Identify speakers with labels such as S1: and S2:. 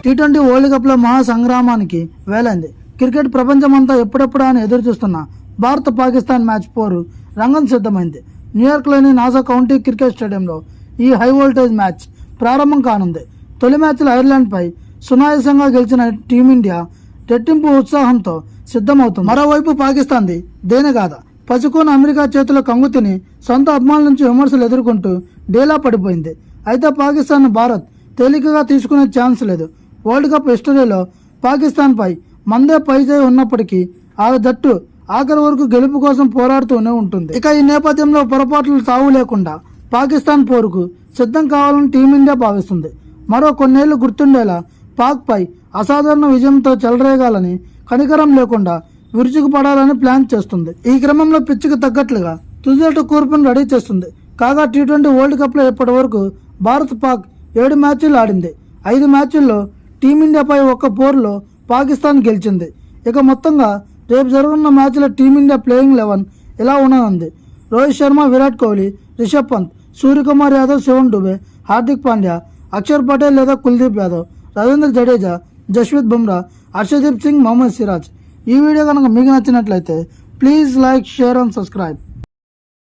S1: T20 world cup లో మహా సంగ్రామానికి వేలైంది. Cricket ప్రపంచమంతా ఎప్పుడెప్పుడా అని ఎదురు చూస్తున్న భారత్ పాకిస్తాన్ మ్యాచ్ పోరు రంగం సిద్ధమైంది. న్యూయార్క్ లోని నాసా కౌంటీ క్రికెట్ స్టేడియంలో ఈ హై వోల్టేజ్ మ్యాచ్ ప్రారంభం కానుంది. తొలి మ్యాచ్లో ఐర్లాండ్ పై సునాయాసంగా గెలిచిన టీమిండియా రెట్టింపు ఉత్సాహంతో సిద్ధమవుతుంది. మరోవైపు పాకిస్తాన్ది దేనిగాథ పసుకోన అమెరికా చేతిలో కంగు తిని సొంత అభిమానుల నుంచి విమర్శలు ఎదుర్కొంటూ డేలా పడిపోయింది. అయితే పాకిస్తాన్ భారత్ తేలికగా తీసుకునే ఛాన్స్ లేదు. వరల్డ్ కప్ హిస్టరీలో పాకిస్తాన్ పై మందే పైచేయి ఉన్నప్పటికీ ఆ జట్టు ఆఖరి వరకు గెలుపు కోసం పోరాడుతూనే ఉంటుంది. ఇక ఈ నేపథ్యంలో పొరపాట్లు తావు లేకుండా పాకిస్తాన్ పోరుకు సిద్ధం కావాలని టీమిండియా భావిస్తుంది. మరో కొన్నేళ్లు గుర్తుండేలా పాక్ పై అసాధారణ విజయంతో చెలరేగాలని, కనికరం లేకుండా విరుచుకుపడాలని ప్లాన్ చేస్తుంది. ఈ క్రమంలో పిచ్చికి తగ్గట్లుగా తుదిజట్టు కూర్పును రెడీ చేస్తుంది. కాగా టీ20 వరల్డ్ కప్ లో ఇప్పటి వరకు భారత్ పాక్ 7 మ్యాచ్లు ఆడింది. 5 మ్యాచ్ల్లో టీమిండియాపై ఒక్క పోరులో పాకిస్తాన్ గెలిచింది. ఇక మొత్తంగా రేపు జరగనున్న మ్యాచ్లో టీమిండియా ప్లేయింగ్ 11 ఇలా ఉండనుంది. రోహిత్ శర్మ, విరాట్ కోహ్లీ, రిషబ్ పంత్, సూర్యకుమార్ యాదవ్, శివన్ దుబే, హార్దిక్ పాండ్యా, అక్షర్ పటేల్ లేదా కుల్దీప్ యాదవ్, రవీంద్ర జడేజా, జస్ప్రీత్ బుమ్రా, హర్షదీప్ సింగ్, మొహమ్మద్ సిరాజ్. ఈ వీడియో కనుక మీకు నచ్చినట్లయితే please like, share and subscribe.